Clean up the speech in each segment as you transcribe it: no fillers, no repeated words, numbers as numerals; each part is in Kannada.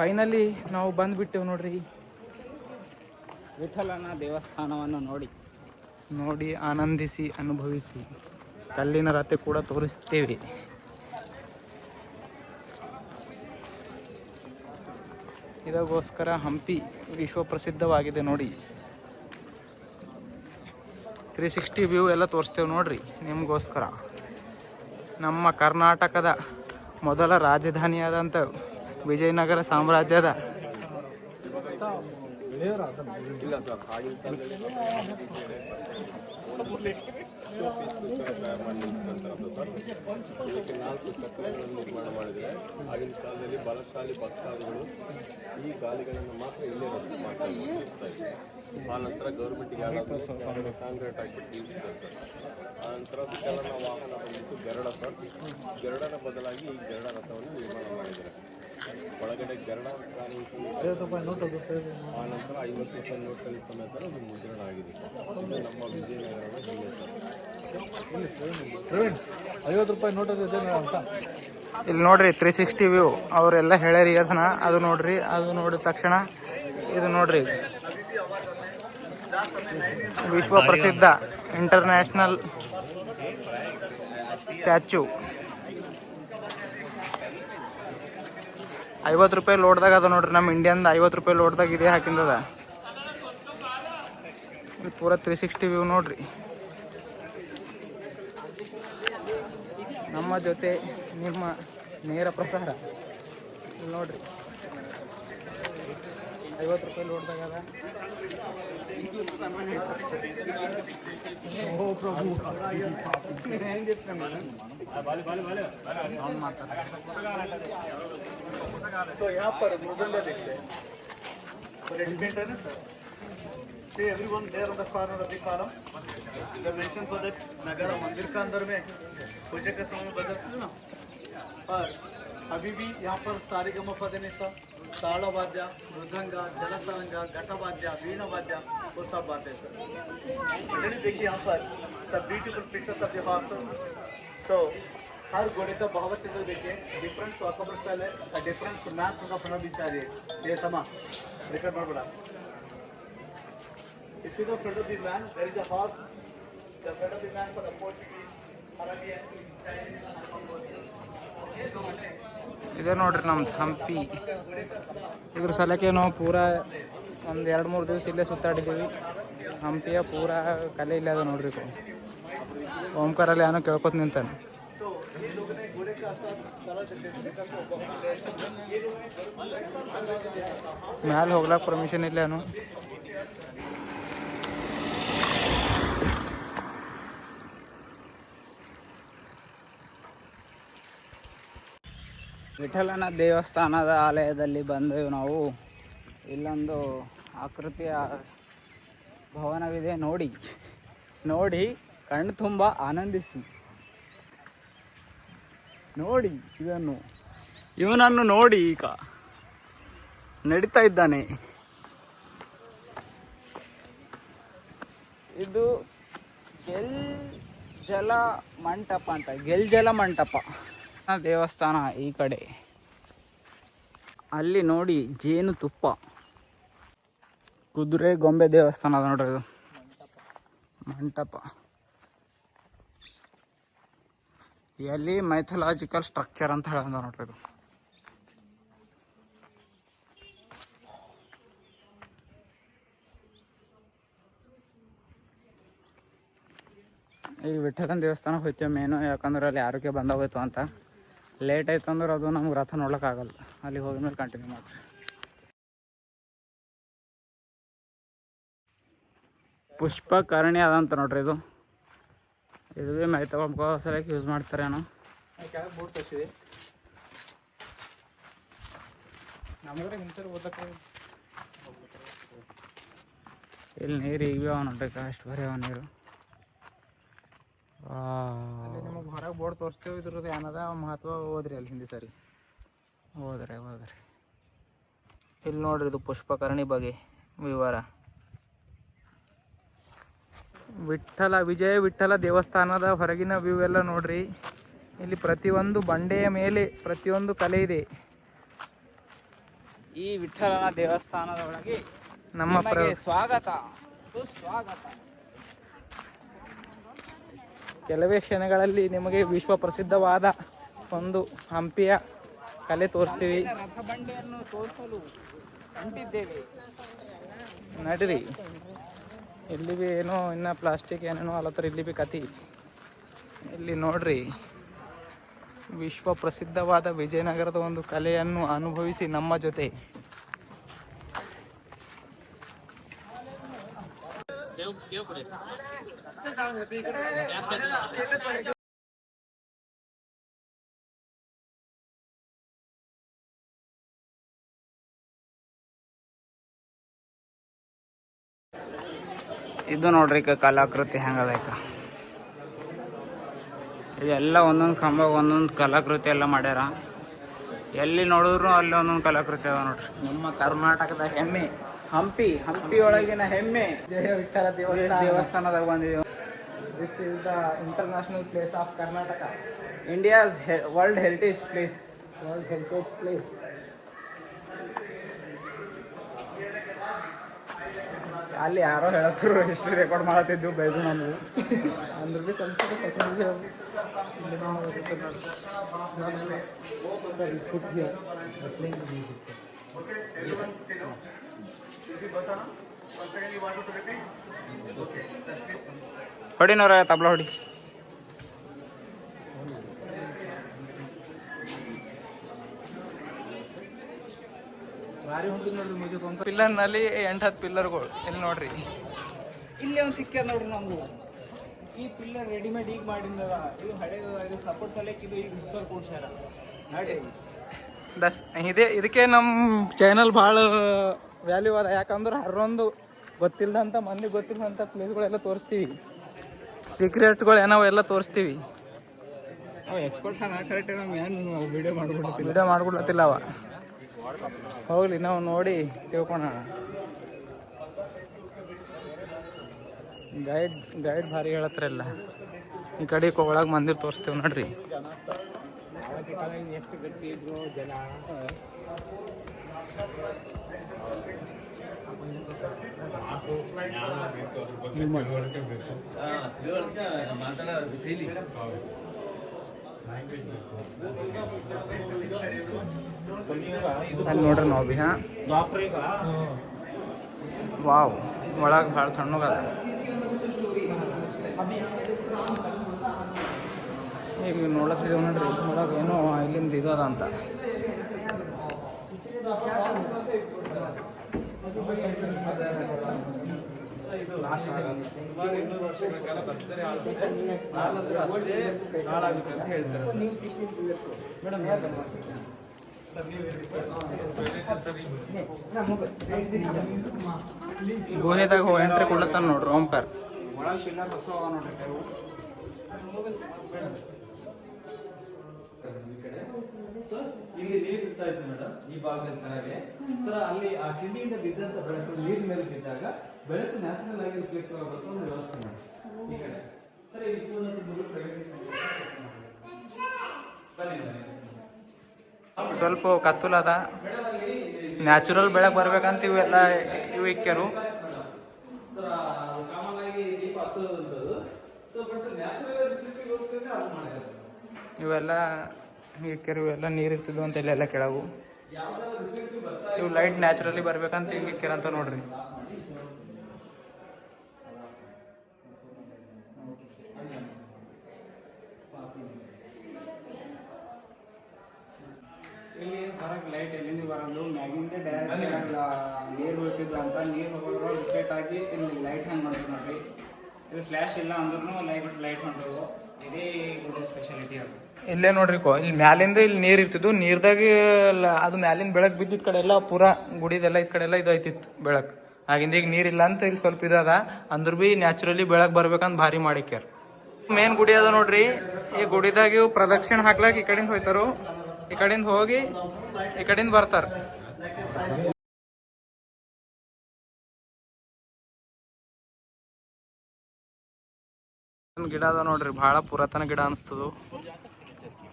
ಫೈನಲಿ ನಾವು ಬಂದುಬಿಟ್ಟೆವು ನೋಡ್ರಿ ವಿಠಲನ ದೇವಸ್ಥಾನವನ್ನು ನೋಡಿ ಆನಂದಿಸಿ ಅನುಭವಿಸಿ ಕಲ್ಲಿನ ರಥೆ ಕೂಡ ತೋರಿಸ್ತೇವೆ. ಇದಕ್ಕೋಸ್ಕರ ಹಂಪಿ ವಿಶ್ವ ಪ್ರಸಿದ್ಧವಾಗಿದೆ ನೋಡಿ. 360 ವ್ಯೂ ಎಲ್ಲ ತೋರಿಸ್ತೇವೆ ನೋಡ್ರಿ ನಿಮಗೋಸ್ಕರ. ನಮ್ಮ ಕರ್ನಾಟಕದ ಮೊದಲ ರಾಜಧಾನಿಯಾದಂಥ ವಿಜಯನಗರ ಸಾಮ್ರಾಜ್ಯದ ಇದಕ್ಕೆ 4 ಚಕ್ರಗಳನ್ನು ನಿರ್ಮಾಣ ಮಾಡಿದರೆ ಆಗಿನ ಕಾಲದಲ್ಲಿ ಬಲಶಾಲಿ ಭಕ್ತಾದಿಗಳು ಈ ಗಾಲಿಗಳನ್ನು ಮಾತ್ರ ಇಲ್ಲೇ ಮಾಡ್ತಾ ಇದ್ದಾರೆ. ಆ ನಂತರ ಗೌರ್ಮೆಂಟ್ಗೆ ಕಾಂಕ್ರೀಟ್ ಹಾಕಿಬಿಟ್ಟು ನಿಲ್ಲಿಸಿದ್ದಾರೆ ಸರ್. ಆ ನಂತರ ವಿಠಲನ ವಾಹನ ಬಂದ್ಬಿಟ್ಟು ಗರುಡ ಸರ್. ಗರುಡನ ಬದಲಾಗಿ ಈ ಗರುಡ ರಥವನ್ನು ನಿರ್ಮಾಣ ಮಾಡಿದ್ದಾರೆ. ಒಳಗಡೆ ಗರುಡ ಕಾಣಿಸಿ ಆ ನಂತರ 50 ರೂಪಾಯಿ ನೋಟಲ್ಲಿ ಸಮೇತ ಅದು ಮುದ್ರಣ ಆಗಿದೆ ಸರ್. ಇದು ನಮ್ಮ ವಿಜಯನಗರದ ಜಿಲ್ಲೆ ಸರ್. 50 ರೂಪಾಯಿ ನೋಟಲ್ಲಿ ಅಂತ ಇಲ್ಲಿ ನೋಡ್ರಿ 360 ವ್ಯೂ ಅವರೆಲ್ಲ ಹೇಳ್ಯಾರಿ ಅದನ್ನ. ಅದು ನೋಡ್ರಿ, ಅದು ನೋಡಿದ ತಕ್ಷಣ ಇದು ನೋಡ್ರಿ ವಿಶ್ವ ಪ್ರಸಿದ್ಧ ಇಂಟರ್ನ್ಯಾಷನಲ್ ಸ್ಟ್ಯಾಚ್ಯೂ. 50 ರೂಪಾಯಿ ಲೋಡ್ದಾಗ ಅದ ನೋಡ್ರಿ. ನಮ್ಮ ಇಂಡಿಯನ್ದ 50 ರೂಪಾಯಿ ಲೋಡ್ದಾಗ ಇದೇ ಹಾಕಿಂದದ. ಪೂರ 360 ವ್ಯೂ ನೋಡ್ರಿ. ನಮ್ಮ ಜೊತೆ ನಿಮ್ಮ ನೇರ ಪ್ರಸಾರ ನೋಡ್ರಿ. 50 ರೂಪಾಯಿ ಲೋಡ್ದಾಗ ಅದ. ಓ ಪ್ರಭು ಏನ್ చెప్తాను तो यहाँ पर मुगंडा देखते हैं रेडिमेंट है ना sir. See everyone there on the corner of the column. They mention for that नगर मंदिर का अंदर में पूजा के समय बजाते थे ना. और अभी भी यहाँ पर सारेगमपधनिसा, ताड़वाद्य, मृदंग, जलतरंग, घटवाद्य, वीणवाद्य वो सब बातें सर. देखिए यहाँ पर सब beautiful pictures of the horses. So हर घोड़े का भावचित्र देखिए. डिफरेंट वाकबर स्टाइल है. डिफरेंट मैप्स का फना भी चाहिए. ये समा रिकॉर्ड में बड़ा. You see the front of the man, there is a horse. The front of the man for the Portuguese, Arabian, Chinese, and Mongolian. ಇದೆ ನೋಡ್ರಿ ನಮ್ದು ಹಂಪಿ. ಇದ್ರ ಸಲಕ್ಕೆ ನಾವು ಪೂರಾ ಒಂದು 2-3 ದಿವಸ ಇಲ್ಲೇ ಸುತ್ತಾಡಿದ್ದೀವಿ. ಹಂಪಿಯ ಪೂರಾ ಕಲೆ ಇಲ್ಲೇ ಅದ ನೋಡ್ರಿ. ಓಂಕಾರಲ್ಲಿ ಏನೋ ಕೇಳ್ಕೊತ ನಿಂತಾನೆ. ಮ್ಯಾಲೆ ಹೋಗ್ಲಾಕ ಪರ್ಮಿಷನ್ ಇಲ್ಲೇನು. ವಿಠಲನ ದೇವಸ್ಥಾನದ ಆಲಯದಲ್ಲಿ ಬಂದೆವು ನಾವು. ಇಲ್ಲೊಂದು ಆಕೃತಿಯ ಭವನವಿದೆ ನೋಡಿ ಕಣ್ಣು ತುಂಬ ಆನಂದಿಸಿ ನೋಡಿ. ಇವನನ್ನು ನೋಡಿ ಈಗ ನಡೀತಾ ಇದ್ದಾನೆ. ಇದು ಗೆಲ್ ಜಲ ಮಂಟಪ ಅಂತ. ಜಲ ಮಂಟಪ ದೇವಸ್ಥಾನ ಈ ಕಡೆ. ಅಲ್ಲಿ ನೋಡಿ ಜೇನು ತುಪ್ಪ. ಕುದುರೆ ಗೊಂಬೆ ದೇವಸ್ಥಾನ ಅದ ನೋಡ್ರಿ. ಇದು ಮಂಟಪ. ಎಲ್ಲಿ ಮೈಥಲಾಜಿಕಲ್ ಸ್ಟ್ರಕ್ಚರ್ ಅಂತ ಹೇಳೋದು ನೋಡ್ರಿ. ಇದು ಈಗ ವಿಠಲನ ದೇವಸ್ಥಾನ ಹೋಗ್ತೇವೆ ಮೇನು. ಯಾಕಂದ್ರೆ ಅಲ್ಲಿ ಆರೋಗ್ಯ ಬಂದೋಗೋಯ್ತು ಅಂತ. ಲೇಟ್ ಆಯ್ತು ಅಂದ್ರೆ ಅದು ನಮ್ಗೆ ರಥ ನೋಡೋಕ್ಕಾಗಲ್ಲ. ಅಲ್ಲಿ ಹೋಗಿದ ಮೇಲೆ ಕಂಟಿನ್ಯೂ ಮಾಡ್ರಿ. ಪುಷ್ಪಕರ್ಣಿ ಅದಂತ ನೋಡ್ರಿ. ಇದು ಭೀ ಮೈ ತಗೊಂಡ್ಕೋ ಸಲಕ್ಕೆ ಯೂಸ್ ಮಾಡ್ತಾರೇನೋ. ಬೋಟ್ ತರಿಸಿದೆ ನಮ್ಗೆ ಇಂಥವ್ರು ಓದಕ್ಕೆ. ಇಲ್ಲಿ ನೀರು ಈಗ ಭೀ ಅವ ನೋಡ್ರಿ. ಅಷ್ಟು ಬರೀ ಅವ ನೀರು. ನಿಮಗೆ ಹೊರಗೆ ಬೋರ್ಡ್ ತೋರಿಸ್ತೇವೆ. ಇದ್ರದ್ದು ಏನದ ಮಹತ್ವ ಓದ್ರಿ ಅಲ್ಲಿ ಹಿಂದಿ ಸರಿ ಹೋದ್ರಿ. ಇಲ್ಲಿ ನೋಡ್ರಿ ಇದು ಪುಷ್ಪಕರ್ಣಿ ಬಗ್ಗೆ ವಿವರ. ವಿಜಯ ವಿಠಲ ದೇವಸ್ಥಾನದ ಹೊರಗಿನ ವ್ಯೂ ಎಲ್ಲ ನೋಡ್ರಿ. ಇಲ್ಲಿ ಪ್ರತಿಯೊಂದು ಬಂಡೆಯ ಮೇಲೆ ಪ್ರತಿಯೊಂದು ಕಲೆ ಇದೆ. ಈ ವಿಠ್ಠಲನ ದೇವಸ್ಥಾನದ ಒಳಗೆ ನಮ್ಮ ನಿಮಗೆ ಸ್ವಾಗತ ಸುಸ್ವಾಗತ. ಕೆಲವೇ ಕ್ಷಣಗಳಲ್ಲಿ ನಿಮಗೆ ವಿಶ್ವ ಪ್ರಸಿದ್ಧವಾದ ಒಂದು ಹಂಪಿಯ ಕಲೆ ತೋರಿಸ್ತೀವಿ. ರಥ ಬಂಡಿಯನ್ನು ತೋರಿಸಲು ಹೊಂಟಿದ್ದೇವೆ. ನಡ್ರಿ. ಇಲ್ಲಿ ಬಿ ಏನೋ ಇನ್ನು ಪ್ಲಾಸ್ಟಿಕ್ ಏನೇನೋ ಅಲ್ಲತ್ತರ ಇಲ್ಲಿ ಬಿ ಕತಿ. ಇಲ್ಲಿ ನೋಡ್ರಿ, ವಿಶ್ವ ಪ್ರಸಿದ್ಧವಾದ ವಿಜಯನಗರದ ಒಂದು ಕಲೆಯನ್ನು ಅನುಭವಿಸಿ ನಮ್ಮ ಜೊತೆ. ಇದು ನೋಡ್ರಿ ಕಲಾಕೃತಿ ಹೆಂಗದ ಇದೆಲ್ಲ ಒಂದೊಂದು ಕಂಬ ಒಂದೊಂದು ಕಲಾಕೃತಿ ಎಲ್ಲ ಮಾಡ್ಯಾರ. ಎಲ್ಲಿ ನೋಡಿದ್ರು ಅಲ್ಲಿ ಒಂದೊಂದು ಕಲಾಕೃತಿ ಅದ ನೋಡ್ರಿ. ನಮ್ಮ ಕರ್ನಾಟಕದ ಹೆಮ್ಮೆ ಹಂಪಿ, ಹಂಪಿ ಒಳಗಿನ ಹೆಮ್ಮೆ ಜಯ ವಿಠ್ಠಲ ದೇವಸ್ಥಾನದಾಗ ಬಂದಿದ್ದೀವಿ. This is the international place of Karnataka, India's world heritage place. World heritage place. ಅಲ್ಲಿ ಯಾರೋ ಹೇಳತ್ತರು ಹಿಸ್ಟ್ರಿ ರೆಕಾರ್ಡ್ ಮಾಡತ್ತಿದ್ದು ಬೈದು ನಮಗೂ ಅಂದ್ರೆ ಭೀ ಸ್ವಲ್ಪ ಹೊಡಿನವ್ರ ತಬ್ಲ ಹೊಡಿ. ಭಾರಿ ಹೊಂಟಿದ್ ನೋಡ್ರಿ ಮ್ಯೂಸಿಕ್. ಪಿಲ್ಲರ್ನಲ್ಲಿ 8-10 ಪಿಲ್ಲರ್ಗಳು ಇಲ್ಲಿ ನೋಡ್ರಿ. ಇಲ್ಲಿ ಒಂದು ಸಿಕ್ಕ್ಯದ ನೋಡ್ರಿ ನಮ್ದು. ಈ ಪಿಲ್ಲರ್ ರೆಡಿಮೇಡ್ ಈಗ ಮಾಡಿದ. ಇದು ಹಳೇದು, ಇದು ಸಪೋರ್ಟ್ ಸಲಕ್ಕೆ ಇದು ಈಗ ಹೊಸ ಕೂಡ್ಸ್ಯಾರ ನೋಡಿ. ಇದಕ್ಕೆ ನಮ್ಮ ಚಾನಲ್ ಭಾಳ ವ್ಯಾಲ್ಯೂ ಅದ. ಯಾಕಂದ್ರೆ ಹರೊಂದು ಗೊತ್ತಿಲ್ಲದಂಥ ಮಂದಿ ಗೊತ್ತಿಲ್ಲದಂಥ ಪ್ಲೇಸ್ಗಳೆಲ್ಲ ತೋರಿಸ್ತೀವಿ. ಸೀಕ್ರೆಟ್ಗಳು ಏನೋ ಎಲ್ಲ ತೋರಿಸ್ತೀವಿ. ಅವ ಎಕ್ಸ್ಪರ್ಟ್ ಕರೆಕ್ಟ್ ನಮ್ಗೆ ಏನು ವಿಡಿಯೋ ಮಾಡ್ಕೊಡ್ಲತ್ತಿಲ್ಲ ಅವ. ಹೋಗ್ಲಿ, ನಾವು ನೋಡಿ ತಿಳ್ಕೊಳ. ಗೈಡ್ ಭಾರಿ ಹೇಳತ್ರಲ್ಲ. ಈ ಕಡೆ ಒಳಗೆ ಮಂದಿರ ತೋರಿಸ್ತೀವಿ ನೋಡ್ರಿ. ಎಷ್ಟು ಗಟ್ಟಿ ಇದ್ರು ಜನ. ಅಲ್ಲಿ ನೋಡ್ರಿ ನಾವು ಭೀ. ಹಾಂ, ವಾವ್, ಒಳಗೆ ಭಾಳ ತಣ್ಣಗದ. ಈಗ ನೋಡತ್ತಿದ್ದೇವೆ ನೋಡ್ರಿ, ಒಳಗೆ ಏನೋ ಇಲ್ಲಿಂದ ಇದು ಅದ ಅಂತ. ಸುಮಾರು 200 ವರ್ಷಗಳ ಕಾಲ ಪರಿಸರ ಆಳ್ತದೆ. ನಾನಂದ್ರೆ ಅಷ್ಟೇ ಹಾಳಾಗುತ್ತೆ ಅಂತ ಹೇಳ್ತಾರೆ ಮೇಡಮ್. ಗುಹೆದಾಗ ಎಂಟ್ರಿ ಕೊಡ್ಲತ್ತಾನ ನೋಡ್ರಿ ಓಂಕಾರ. ಒಳಗೆ ಪಿಲ್ಲರ್ ಹೊಸ ನೋಡ್ರಿ. ಇಲ್ಲಿ ನೀರು ಇರ್ತಾ ಇತ್ತು ಮೇಡಮ್, ಈ ಭಾಗದಲ್ಲಿ ಕೆಳಗೆ ಸರ್. ಅಲ್ಲಿ ಆ ಕಿಂಡಿಯಿಂದ ಬಿದ್ದಂತ ಬೆಳಕು ನೀರಿನ ಮೇಲೆ ಬಿದ್ದಾಗ ಬೆಳಕು ನ್ಯಾಚುರಲ್ ಆಗಿ ರಿಫ್ಲೆಕ್ಟ್ ಆಗಬೇಕು ಒಂದು ವ್ಯವಸ್ಥೆ ಮಾಡಿ. ಈ ಕಡೆ ಸರ್, ಇಲ್ಲಿ ಪ್ರಗತಿ ಸ್ವಲ್ಪ ಕತ್ತಲ ಅದ. ನ್ಯಾಚುರಲ್ ಬೆಳಕು ಬರ್ಬೇಕಂತ ಇವೆಲ್ಲ ಇವು ಇಕ್ಕ್ಯಾರು. ಕಾಮನ್ ಆಗಿ ದೀಪ ಹಚ್ಚೋದಂಥದ್ದು. ಸೊ ಬಟ್ ನ್ಯಾಚುರಲ್ ರಿಫ್ಲೆಕ್ಟಿಗೋಸ್ಕರನೇ ಅದು ಮಾಡಿದ್ದಾರೆ ಇವೆಲ್ಲ ಇಕ್ಕ್ಯಾರು. ಇವೆಲ್ಲ ನೀರು ಇರ್ತಿದ್ವು ಅಂತ ಇಲ್ಲೆಲ್ಲ ಕೆಳಗು. ಇವು ಲೈಟ್ ನ್ಯಾಚುರಲಿ ಬರ್ಬೇಕಂತ ಹಿಂಗೆ ಇಕ್ಕ್ಯಾರ ಅಂತ ನೋಡ್ರಿ. ಇಲ್ಲಿ ಹೊರಗೆ ಲೈಟ್ ಎಲ್ಲಿಂದ ಬರೋದು, ಮ್ಯಾಗಿಂದ ಡೈರೆಕ್ಟ್ ನೀರು ಬೀಳ್ತಿದ್ದು ಅಂತ. ನೀರು ಹೋಗೋದ್ರ ರಿಫ್ಲೆಕ್ಟ್ ಆಗಿ ಇಲ್ಲಿ ಲೈಟ್ ಹಂಗೆ ಮಾಡಿದ್ರು ನೋಡ್ರಿ. ಇದು ಫ್ಲ್ಯಾಶ್ ಇಲ್ಲ ಅಂದ್ರೂ ಲೈಟ್ ಮಾಡಿದ್ರು. ಇದೇ ಗುಡಿ ಸ್ಪೆಷಾಲಿಟಿ ಅದು. ಇಲ್ಲೇ ನೋಡ್ರಿ ಇಲ್ಲಿ ಮ್ಯಾಲಿಂದ ಇಲ್ಲಿ ನೀರು ಇರ್ತಿದ್ವು. ನೀರ್ದಾಗ ಅದು ಮ್ಯಾಲಿಂದ ಬೆಳಕು ಬಿದ್ದಿದ್ ಕಡೆ ಎಲ್ಲ ಪೂರಾ ಗುಡಿದೆಲ್ಲ ಇದ್ ಕಡೆ ಎಲ್ಲ ಇದು ಐತಿತ್ತು ಬೆಳಕು. ಆಗಿಂದ ಈಗ ನೀರಿಲ್ಲ ಅಂತ ಇಲ್ಲಿ ಸ್ವಲ್ಪ ಇದದ. ಅಂದ್ರ ಬಿ ನ್ಯಾಚುರಲಿ ಬೆಳಕು ಬರ್ಬೇಕಂತ ಭಾರಿ ಮಾಡಿಕ್ಯಾರ. ಮೇನ್ ಗುಡಿ ಅದ ನೋಡ್ರಿ. ಈ ಗುಡಿದಾಗ ಇವು ಪ್ರದಕ್ಷಿಣೆ ಹಾಕ್ಲಾಕ ಈ ಕಡೆಯಿಂದ ಹೋಯ್ತಾರು. ಈ ಕಡೆಯಿಂದ ಹೋಗಿ ಈ ಕಡೆಯಿಂದ ಬರ್ತಾರ. ಗಿಡ ಅದ ನೋಡ್ರಿ, ಬಹಳ ಪುರಾತನ ಗಿಡ ಅನಿಸ್ತದ.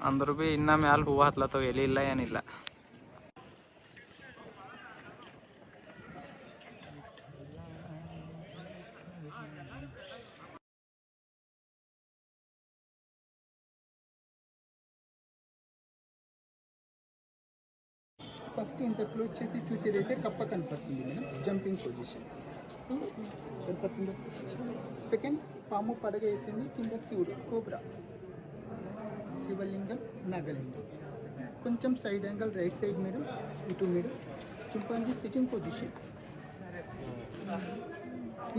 ಅಂದ್ರೂ ಬಿ ಇನ್ನ ಮ್ಯಾಲ ಹೂವು ಹತ್ಲತ್ತವ, ಎಲ್ಲಿ ಇಲ್ಲ ಏನಿಲ್ಲ. ఫస్ట్ ఇంత క్లోజ్ చేసి చూసేదైతే కప్ప కనపడుతుంది మేడం, జంపింగ్ పొజిషన్ కనపడుతుంది. సెకండ్ పాము పడగ ఎత్తింది, కింద శివుడు కోబ్రా, శివలింగం, నాగలింగం. కొంచెం side angle right side madam, ఇటు మేడం. Chimpanzee sitting position.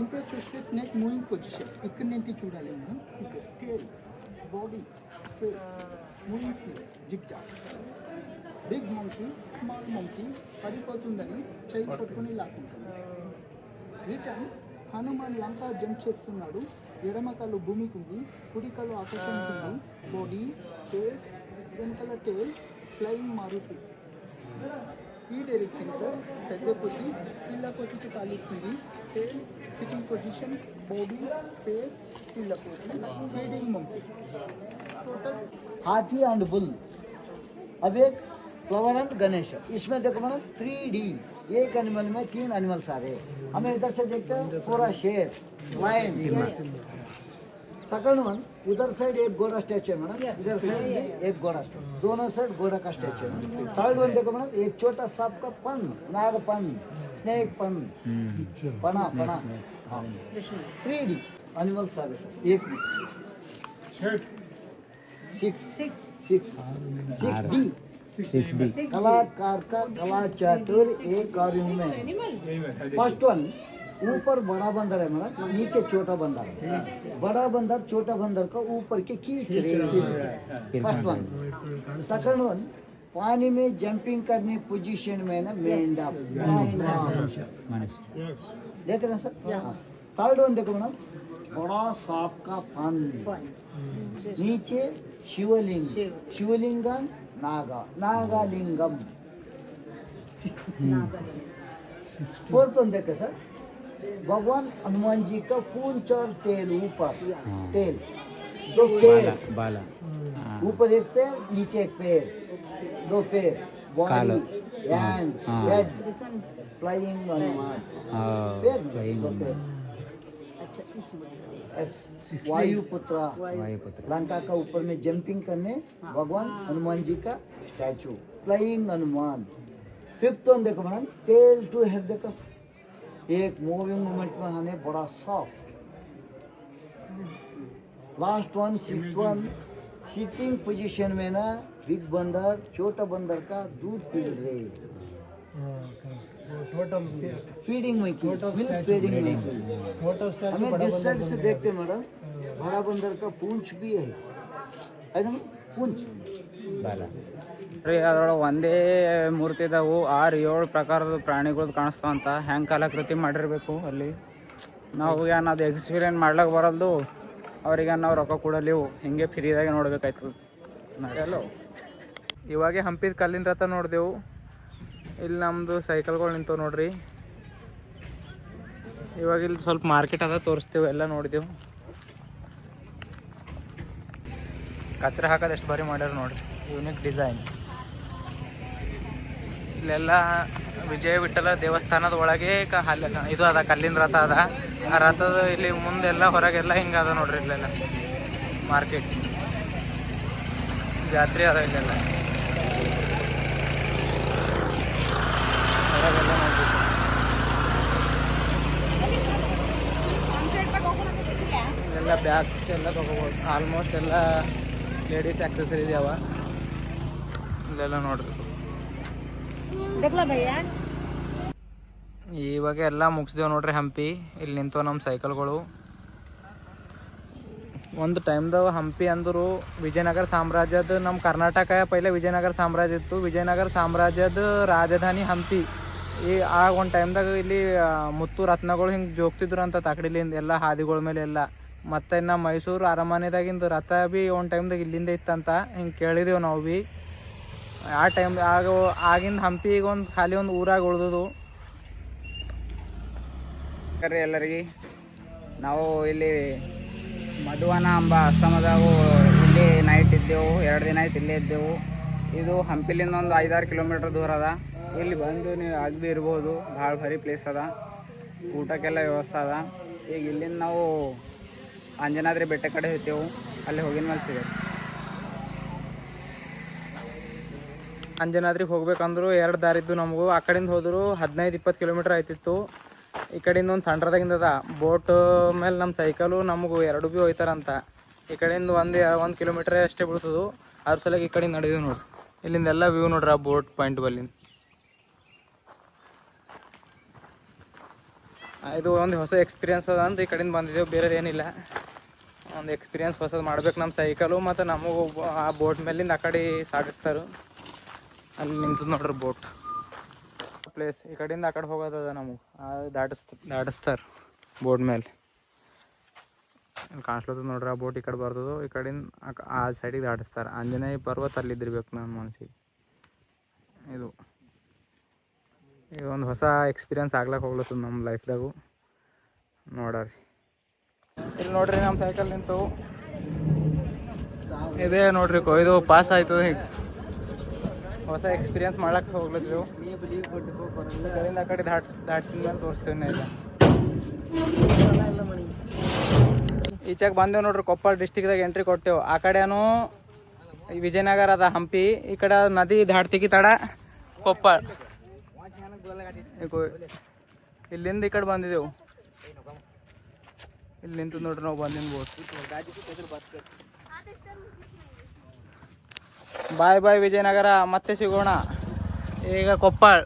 ఇంకా చూస్తే స్నేక్ మూవింగ్ పొజిషన్, ఇక్కడ నుంచి చూడాలి మేడం. ఇక్కడ tail, body, face, moving snake, zigzag. Big monkey, small monkey పడిపోతుందని చేయి పట్టుకుని లాక్కుంటుంది. రిటర్న్ హనుమాన్ లంక జంప్ చేస్తున్నాడు. ఎడమ కాలు భూమికి ఉంది, కుడి కాలు ఆకాశానికి ఉంది. బాడీ, ఫేస్, వెనకాల టేల్, ఫ్లయింగ్ మారుతి. ఈ డైరెక్షన్ సార్ పెద్ద కొద్ది పిల్ల కొద్దికి కాలుస్తుంది. టేల్, సిట్టింగ్ పొజిషన్, బాడీ, ఫేస్, పిల్ల కొద్ది, ఫీడింగ్ మంకీ. टोटल हाथी एंड बुल. अब एक फ्लावर एंड गणेश. इसमें देखो मैडम 3D. एक एनिमल में 3 एनिमल्स आ रहे हैं. हमें इधर से देखते हैं पूरा शेर, लायन. सेकंड वन उधर साइड एक घोड़ा स्टैचू है मैडम, इधर साइड भी एक घोड़ा स्टैचू, दोनों साइड घोड़ा का स्टैचू है. थर्ड वन देखो मैडम एक छोटा सांप का पन, नाग पन, स्नेक पन, पना पना. 3D एनिमल्स आ रहे सर. एक 6D. कलाकार का कला चातुर एक कार्य में. फर्स्ट वन ऊपर बड़ा बंदर है मैडम, नीचे छोटा बंदर है. बड़ा बंदर छोटा बंदर का ऊपर के खींच रहे हैं. First one. सेकंड वन पानी में जंपिंग करने पोजीशन में ना मेंढक. देख रहे हैं सर. थर्ड वन देखो मैडम बड़ा सांप का फन, नीचे शिवलिंग, शिवलिंगम, नागा, नागालिंगम. फोर्थ वन देखे सर भगवान हनुमान जी का पूंछ और टेल. ऊपर टेल, दो पैर, ऊपर एक पैर, नीचे एक पैर, दो पैर, body, hand, head, flying Hanuman. पैर, दो पैर. वायुपुत्र, लंका का ऊपर में जंपिंग करने भगवान हनुमान जी का statue, flying Hanuman. Fifth one देखो मैडम टेल टू हेड देखो, एक मूविंग मूवमेंट में आने बड़ा soft. Last one sixth one sitting position में ना बिग बंदर छोटा बंदर का दूध पी रहे. फीडिंग में की, मिल्क फीडिंग में की. हमें दिस साइड से देखते मैडम बड़ा बंदर का पूंछ भी है ना, पूंछ. ಅದ್ರೊಳಗೆ ಒಂದೇ ಮೂರ್ತಿ ಇದಾವು 6-7 ಪ್ರಕಾರದ ಪ್ರಾಣಿಗಳು ಕಾಣಿಸ್ತಾವ ಅಂತ. ಹೆಂಗೆ ಕಲಾಕೃತಿ ಮಾಡಿರ್ಬೇಕು ಅಲ್ಲಿ. ನಾವು ಏನು ಅದು ಎಕ್ಸ್ಪೀರಿಯನ್ಸ್ ಮಾಡ್ಲಿಕ್ಕೆ ಬರಲ್ದು, ಅವ್ರಿಗೆ ನಾವು ರೊಕ್ಕ ಕೊಡಲಿವು, ಹಿಂಗೆ ಫ್ರೀದಾಗೆ ನೋಡ್ಬೇಕಾಯ್ತು. ನಡೆಯಲ್ಲ. ಇವಾಗೆ ಹಂಪಿದ ಕಲ್ಲಿನ ರಥ ನೋಡಿದೆವು. ಇಲ್ಲಿ ನಮ್ಮದು ಸೈಕಲ್ಗಳು ನಿಂತವು ನೋಡ್ರಿ. ಇವಾಗ ಇಲ್ಲಿ ಸ್ವಲ್ಪ ಮಾರ್ಕೆಟ್ ಅದ ತೋರಿಸ್ತೇವೆ, ಎಲ್ಲ ನೋಡಿದೆವು. ಕಚ್ರ ಹಾಕೋದು ಎಷ್ಟು ಬಾರಿ ಮಾಡ್ಯಾರ ನೋಡ್ರಿ, ಯೂನಿಕ್ ಡಿಸೈನ್. ಇಲ್ಲೆಲ್ಲ ವಿಜಯ ವಿಠಲ ದೇವಸ್ಥಾನದ ಒಳಗೆ ಇದು ಅದ, ಕಲ್ಲಿನ ರಥ ಅದ. ಆ ರಥದ ಇಲ್ಲಿ ಮುಂದೆಲ್ಲ ಹೊರಗೆಲ್ಲ ಹಿಂಗೆ ಅದ ನೋಡ್ರಿ. ಇಲ್ಲೆಲ್ಲ ಮಾರ್ಕೆಟ್ ಜಾತ್ರೆ ಅದ ಇಲ್ಲೆಲ್ಲ. ಹೊರಗೆಲ್ಲ ನೋಡ್ಬೇಕು. ಇಲ್ಲೆಲ್ಲ ಬ್ಯಾಗ್ಸ್ ಎಲ್ಲ ತೊಗೋಬೋದು. ಆಲ್ಮೋಸ್ಟ್ ಎಲ್ಲ ಲೇಡೀಸ್ ಆಕ್ಸೆಸರೀಸ್ ಯಾವ ಇಲ್ಲೆಲ್ಲ ನೋಡ್ಬೇಕು. ಇವಾಗ ಎಲ್ಲ ಮುಗಿಸ್ದೇವು ನೋಡ್ರಿ ಹಂಪಿ. ಇಲ್ಲಿ ನಿಂತವ ನಮ್ಮ ಸೈಕಲ್ಗಳು. ಒಂದು ಟೈಮ್ದಾಗ ಹಂಪಿ ಅಂದರು ವಿಜಯನಗರ ಸಾಮ್ರಾಜ್ಯದ, ನಮ್ಮ ಕರ್ನಾಟಕ ಪೈಲೆ ವಿಜಯನಗರ ಸಾಮ್ರಾಜ್ಯ ಇತ್ತು. ವಿಜಯನಗರ ಸಾಮ್ರಾಜ್ಯದ ರಾಜಧಾನಿ ಹಂಪಿ. ಆಗ ಒಂದು ಟೈಮ್ದಾಗ ಇಲ್ಲಿ ಮುತ್ತು ರತ್ನಗಳು ಹಿಂಗೆ ಜೋಗ್ತಿದ್ರು ಅಂತ ತಕಡಿಲಿಂದ ಎಲ್ಲ ಹಾದಿಗಳ ಮೇಲೆ ಎಲ್ಲ. ಮತ್ತು ಇನ್ನು ಮೈಸೂರು ಅರಮನೆದಾಗಿಂದು ರಥ ಭೀ ಒಂದು ಟೈಮ್ದಾಗ ಇಲ್ಲಿಂದ ಇತ್ತಂತ ಹಿಂಗೆ ಕೇಳಿದೆವು ನಾವು ಭೀ. ಆ ಟೈಮ್ ಆಗಿಂದ ಹಂಪಿ ಈಗ ಒಂದು ಖಾಲಿ ಒಂದು ಊರಾಗ ಉಳಿದು. ಎಲ್ಲರಿಗೆ ನಾವು ಇಲ್ಲಿ ಮಧುವನ ಎಂಬ ಆಶ್ರಮದಾಗೂ ಇಲ್ಲಿ ನೈಟ್ ಇದ್ದೆವು. 2 ದಿನ ಆಯ್ತು ಇಲ್ಲೇ ಇದ್ದೆವು. ಇದು ಹಂಪಿಲಿಂದ ಒಂದು 5-6 ಕಿಲೋಮೀಟ್ರ್ ದೂರ ಅದ. ಇಲ್ಲಿ ಬಂದು ನೀವು ಆಗಲಿ ಇರ್ಬೋದು. ಭಾಳ ಭಾರಿ ಪ್ಲೇಸ್ ಅದ, ಊಟಕ್ಕೆಲ್ಲ ವ್ಯವಸ್ಥೆ ಅದ. ಈಗ ಇಲ್ಲಿಂದ ನಾವು ಅಂಜನಾದ್ರಿ ಬೆಟ್ಟ ಕಡೆ ಹೋಗ್ತೇವೆ, ಅಲ್ಲಿ ಹೋಗಿನ ಮೇಲೆ ಸಿಗುತ್ತೆ. ಅಂಜನಾದ್ರಿಗೆ ಹೋಗ್ಬೇಕಂದ್ರು 2 ದಾರಿ ಇದ್ದು ನಮಗೂ. ಆ ಕಡೆಯಿಂದ ಹೋದ್ರು 15-20 ಕಿಲೋಮೀಟ್ರ್ ಆಯ್ತಿತ್ತು. ಈ ಕಡೆಯಿಂದ ಒಂದು ಸಣ್ಣದಾಗಿಂದ ಅದ ಬೋಟ್ ಮೇಲೆ ನಮ್ಮ ಸೈಕಲು ನಮಗೂ 2 ಭೀ ಹೋಯ್ತಾರಂತ. ಈ ಕಡೆಯಿಂದ 1 ಕಿಲೋಮೀಟ್ರ್ ಅಷ್ಟೇ ಬೀಳ್ತದೆ. ಅದ್ರ ಸಲುವಾಗಿ ಈ ಕಡೆಯಿಂದ ನಡೆದೀವಿ ನೋಡ್ರಿ. ಇಲ್ಲಿಂದ ಎಲ್ಲ ವ್ಯೂ ನೋಡ್ರಿ ಆ ಬೋಟ್ ಪಾಯಿಂಟ್ ಬಲ್ಲಿಂದ. ಇದು ಒಂದು ಹೊಸ ಎಕ್ಸ್ಪೀರಿಯನ್ಸ್ ಅದ ಅಂತ ಈ ಕಡೆಯಿಂದ ಬಂದಿದ್ದೇವೆ, ಬೇರೆ ಏನಿಲ್ಲ. ಒಂದು ಎಕ್ಸ್ಪೀರಿಯನ್ಸ್ ಹೊಸದು ಮಾಡ್ಬೇಕು ನಮ್ಮ ಸೈಕಲು. ಮತ್ತು ನಮಗೂ ಆ ಬೋಟ್ ಮೇಲಿಂದ ಆ ಕಡೆ ಸಾಗಿಸ್ತಾರೆ. ಅಲ್ಲಿ ನಿಂತದ ನೋಡ್ರಿ ಬೋಟ್ ಪ್ಲೇಸ್. ಈ ಕಡೆಯಿಂದ ಆ ಕಡೆ ಹೋಗೋದದ ನಮಗೆ ದಾಟಿಸ್ತಾರೆ ಬೋಟ್ ಮೇಲೆ. ಕಾಣಿಸ್ಲತ್ತದ ನೋಡ್ರಿ ಆ ಬೋಟ್ ಈ ಕಡೆ ಬರ್ತದೋ, ಈ ಕಡೆಯಿಂದ ಆ ಸೈಡಿಗೆ ದಾಟಿಸ್ತಾರೆ. ಆಂಜನೇಯ ಪರ್ವತ ಅಲ್ಲಿದ್ದಿರ್ಬೇಕು ನನ್ನ ಮನಸ್ಸಿಗೆ. ಇದು ಒಂದು ಹೊಸ ಎಕ್ಸ್ಪೀರಿಯನ್ಸ್ ಆಗ್ಲಕ್ಕೆ ಹೋಗ್ಲತ್ತದ ನಮ್ಮ ಲೈಫ್ದಾಗು ನೋಡ್ರಿ. ಇಲ್ಲಿ ನೋಡ್ರಿ ನಮ್ಮ ಸೈಕಲ್ ನಿಂತು ಇದೇ ನೋಡ್ರಿ ಇದು ಪಾಸ್ ಆಯ್ತು. ಹೊಸ ಎಕ್ಸ್ಪೀರಿಯನ್ಸ್ ಮಾಡಕ್ಕೆ ಹೋಗ್ಲತ್ತೀವಿ. ಆ ಕಡೆ ದಾಟ್ಸಿದ ಮೇಲೆ ತೋರಿಸ್ತೀವಿ ಇಲ್ಲ. ಈಚೆಗೆ ಬಂದೇವು ನೋಡ್ರಿ, ಕೊಪ್ಪಳ ಡಿಸ್ಟಿಕ್ದಾಗ ಎಂಟ್ರಿ ಕೊಟ್ಟೆವು. ಆ ಕಡೆನೂ ವಿಜಯನಗರ ಅದ ಹಂಪಿ, ಈ ಕಡೆ ನದಿ ದಾಟ್ತಿಗಿ ತಡ ಕೊಪ್ಪಳ. ಇಲ್ಲಿಂದ ಈ ಕಡೆ ಬಂದಿದ್ದೆವು. ಇಲ್ಲಿ ನಿಂತು ನೋಡ್ರಿ ನಾವು ಬಂದಿನ ಬೋಟ್. ಬಾಯ್ ಬಾಯ್ ವಿಜಯನಗರ, ಮತ್ತೆ ಸಿಗೋಣ ಈಗ ಕೊಪ್ಪಳ.